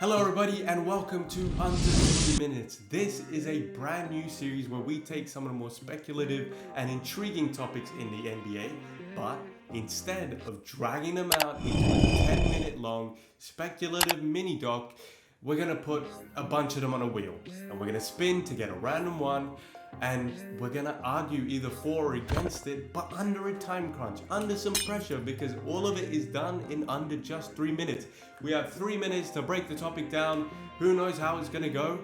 Hello everybody and welcome to Under 50 Minutes. This is a brand new series where we take some of the more speculative and intriguing topics in the NBA, but instead of dragging them out into a 10-minute long speculative mini doc, we're going to put a bunch of them on a wheel and we're going to spin to get a random one, and we're going to argue either for or against it, but under a time crunch, under some pressure, because all of it is done in under just 3 minutes. We have 3 minutes to break the topic down. Who knows how it's going to go?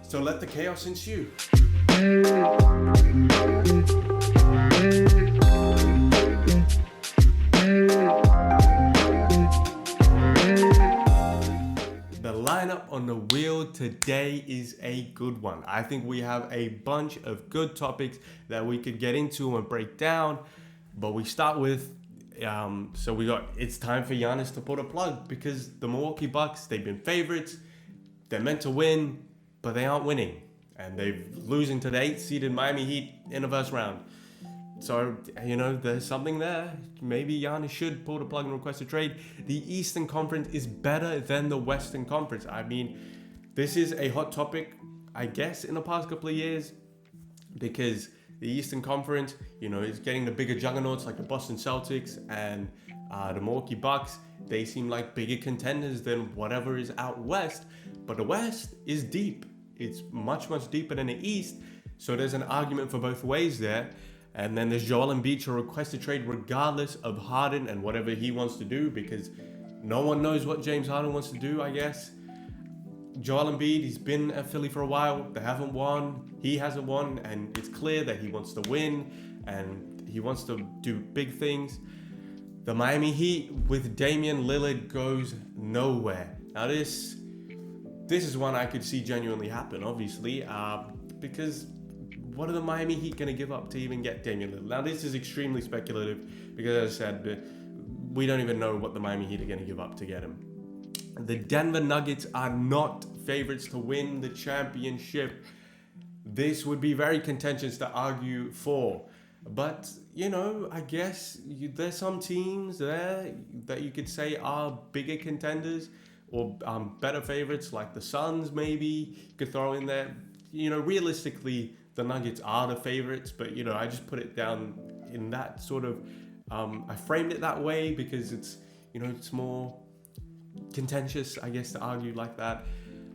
So let the chaos ensue. The lineup on the wheel today is a good one. I think we have a bunch of good topics that we could get into and break down, but we start with it's time for Giannis to pull a plug, because the Milwaukee Bucks, they've been favorites, they're meant to win, but they aren't winning, and they're losing to the 8th seeded Miami Heat in the first round. So, there's something there. Maybe Giannis should pull the plug and request a trade. The Eastern Conference is better than the Western Conference. I mean, this is a hot topic, I guess, in the past couple of years, because the Eastern Conference, is getting the bigger juggernauts like the Boston Celtics and the Milwaukee Bucks. They seem like bigger contenders than whatever is out West. But the West is deep. It's much, much deeper than the East. So there's an argument for both ways there. And then there's Joel Embiid to request a trade regardless of Harden and whatever he wants to do, because no one knows what James Harden wants to do, I guess. Joel Embiid, he's been at Philly for a while. They haven't won. He hasn't won. And it's clear that he wants to win and he wants to do big things. The Miami Heat with Damian Lillard goes nowhere. Now this is one I could see genuinely happen, obviously, because what are the Miami Heat going to give up to even get Damian Lillard? Now, this is extremely speculative because, as I said, we don't even know what the Miami Heat are going to give up to get him. The Denver Nuggets are not favorites to win the championship. This would be very contentious to argue for. But, I guess there's some teams there that you could say are bigger contenders or better favorites, like the Suns maybe. You could throw in there. Realistically, the Nuggets are the favorites, but I just put it down in that sort of, I framed it that way because it's, it's more contentious, I guess, to argue like that.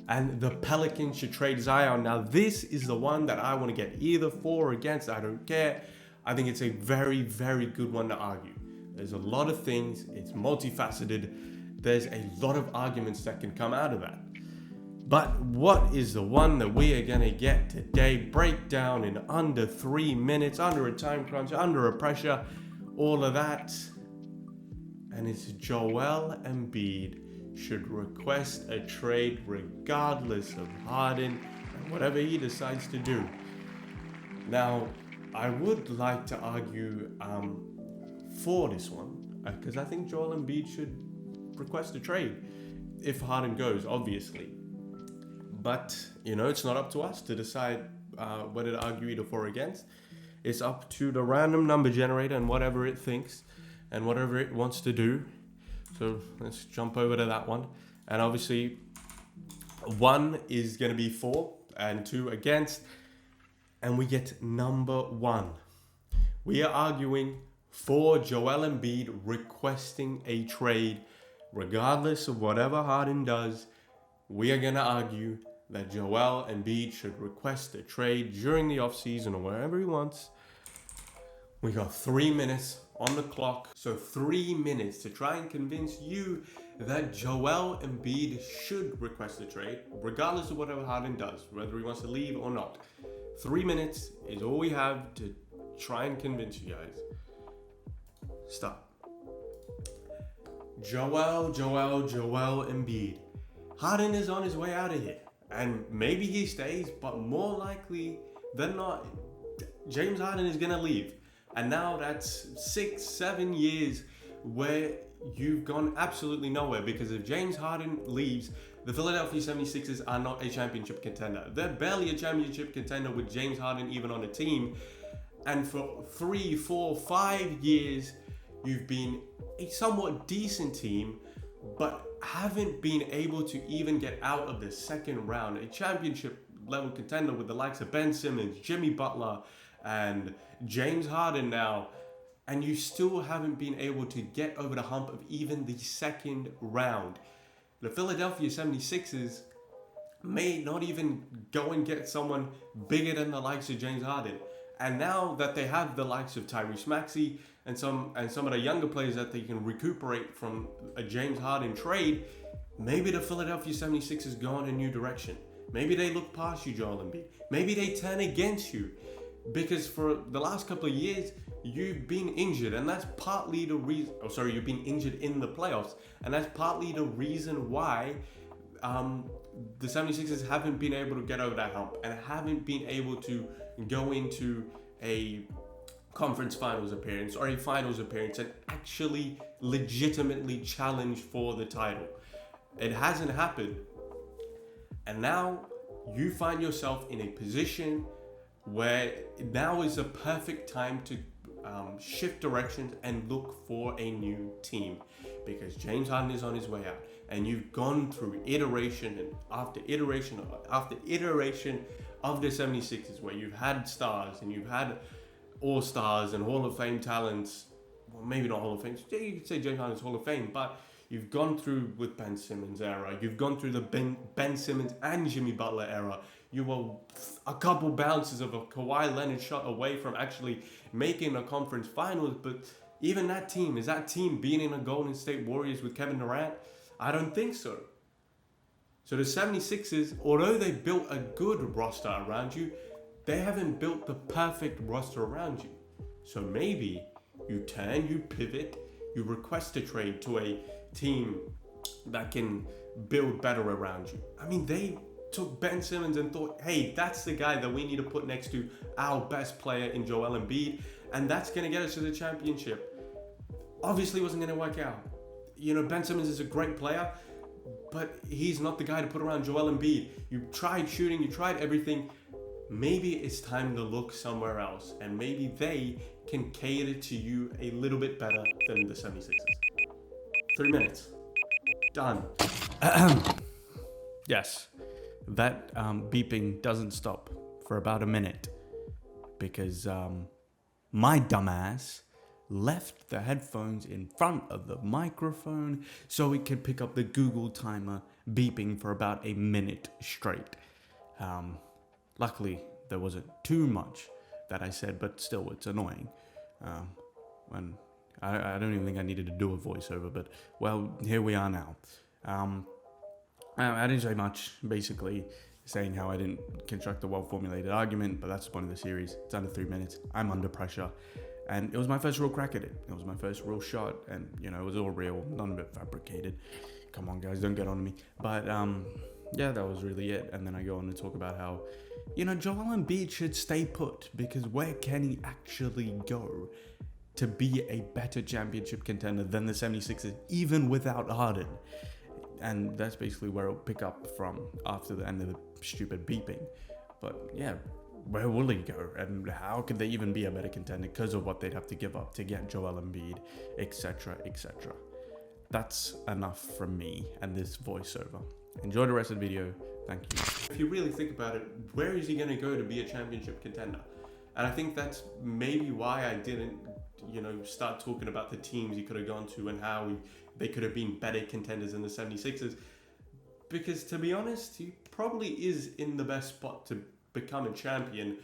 And the Pelicans should trade Zion. Now, this is the one that I want to get either for or against. I don't care. I think it's a very, very good one to argue. There's a lot of things. It's multifaceted. There's a lot of arguments that can come out of that. But what is the one that we are going to get today? Break down in under 3 minutes, under a time crunch, under a pressure, all of that. And it's Joel Embiid should request a trade regardless of Harden and whatever he decides to do. Now, I would like to argue for this one, because I think Joel Embiid should request a trade if Harden goes, obviously. But, it's not up to us to decide whether to argue either for or against. It's up to the random number generator and whatever it thinks and whatever it wants to do. So let's jump over to that one. And obviously, 1 is going to be for and 2 against. And we get number 1. We are arguing for Joel Embiid requesting a trade regardless of whatever Harden does. We are going to argue that Joel Embiid should request a trade during the offseason or wherever he wants. We got 3 minutes on the clock. So 3 minutes to try and convince you that Joel Embiid should request a trade, regardless of whatever Harden does, whether he wants to leave or not. 3 minutes is all we have to try and convince you guys. Stop. Joel Embiid. Harden is on his way out of here. And maybe he stays, but more likely than not, James Harden is going to leave. And now that's 6-7 years where you've gone absolutely nowhere, because if James Harden leaves, the Philadelphia 76ers are not a championship contender. They're barely a championship contender with James Harden even on the team. And for 3, 4, 5 years, you've been a somewhat decent team, but haven't been able to even get out of the second round. A championship level contender with the likes of Ben Simmons, Jimmy Butler, and James Harden now, and you still haven't been able to get over the hump of even the second round. The Philadelphia 76ers may not even go and get someone bigger than the likes of James Harden. And now that they have the likes of Tyrese Maxey and some of the younger players that they can recuperate from a James Harden trade, maybe the Philadelphia 76ers go in a new direction. Maybe they look past you, Joel Embiid. Maybe they turn against you. Because for the last couple of years, you've been injured, and that's partly the reason. You've been injured in the playoffs, and that's partly the reason why the 76ers haven't been able to get over that hump and haven't been able to go into a conference finals appearance or a finals appearance and actually legitimately challenge for the title. It hasn't happened. And now you find yourself in a position where now is the perfect time to shift directions and look for a new team, because James Harden is on his way out, and you've gone through iteration and after iteration of the 76ers, where you've had stars and you've had all-stars and Hall of Fame talents. Well, maybe not Hall of Fame. You could say James Harden's Hall of Fame, but you've gone through with Ben Simmons era. You've gone through the Ben Simmons and Jimmy Butler era. You were a couple bounces of a Kawhi Leonard shot away from actually making a conference finals. But even that team, is that team beating the Golden State Warriors with Kevin Durant? I don't think so. So the 76ers, although they built a good roster around you, they haven't built the perfect roster around you. So maybe you turn, you pivot, you request a trade to a team that can build better around you. I mean, they took Ben Simmons and thought, hey, that's the guy that we need to put next to our best player in Joel Embiid, and that's going to get us to the championship. Obviously, it wasn't going to work out. You know, Ben Simmons is a great player, but he's not the guy to put around Joel Embiid. You tried shooting, you tried everything. Maybe it's time to look somewhere else, and maybe they can cater to you a little bit better than the 76ers. 3 minutes. Done. Yes, that beeping doesn't stop for about a minute because my dumbass left the headphones in front of the microphone so it could pick up the Google timer beeping for about a minute straight. Luckily, there wasn't too much that I said, but still, it's annoying. When I don't even think I needed to do a voiceover, but well, here we are now. I didn't say much, basically saying how I didn't construct a well-formulated argument, but that's the point of the series. It's under 3 minutes. I'm under pressure. And it was my first real crack at it. It was my first real shot, and, you know, it was all real, none of it fabricated. Come on, guys, don't get on me. But, yeah, that was really it. And then I go on to talk about how, you know, Joel Embiid should stay put, because where can he actually go to be a better championship contender than the 76ers, even without Harden? And that's basically where it'll pick up from after the end of the stupid beeping. But yeah, where will he go? And how could they even be a better contender because of what they'd have to give up to get Joel Embiid, etc., etc. That's enough from me and this voiceover. Enjoy the rest of the video. Thank you. If you really think about it, where is he going to go to be a championship contender? And I think that's maybe why I didn't, start talking about the teams he could have gone to and how they could have been better contenders than the 76ers. Because to be honest, he probably is in the best spot to become a champion,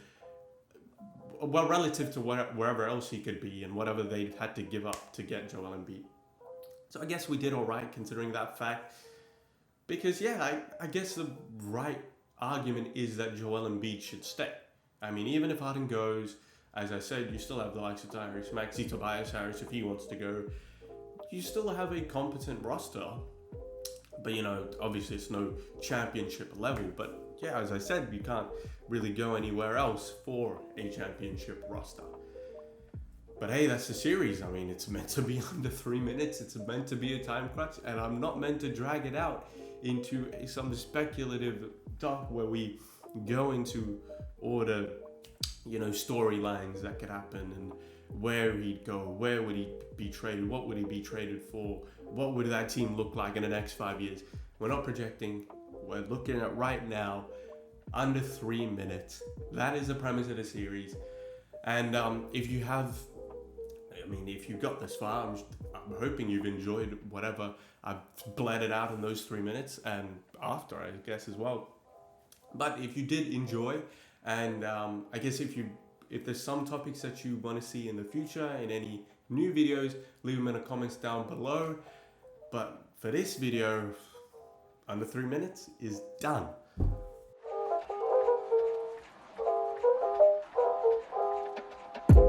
well, relative to wherever else he could be and whatever they've had to give up to get Joel Embiid. So I guess we did all right considering that fact. Because, yeah, I guess the right argument is that Joel Embiid should stay. I mean, even if Harden goes, as I said, you still have the likes of Tyrese Maxey, Tobias Harris if he wants to go. You still have a competent roster. But, obviously it's no championship level. But, yeah, as I said, you can't really go anywhere else for a championship roster. But hey, that's the series. I mean, it's meant to be under 3 minutes. It's meant to be a time crunch. And I'm not meant to drag it out into some speculative talk where we go into all the, storylines that could happen and where he'd go, where would he be traded, what would he be traded for, what would that team look like in the next 5 years? We're not projecting. We're looking at right now, under 3 minutes. That is the premise of the series. And if you got this far, I'm hoping you've enjoyed whatever I've bled out in those 3 minutes and after, I guess, as well. But if you did enjoy, and I guess if there's some topics that you want to see in the future in any new videos, leave them in the comments down below. But for this video, under 3 minutes is done.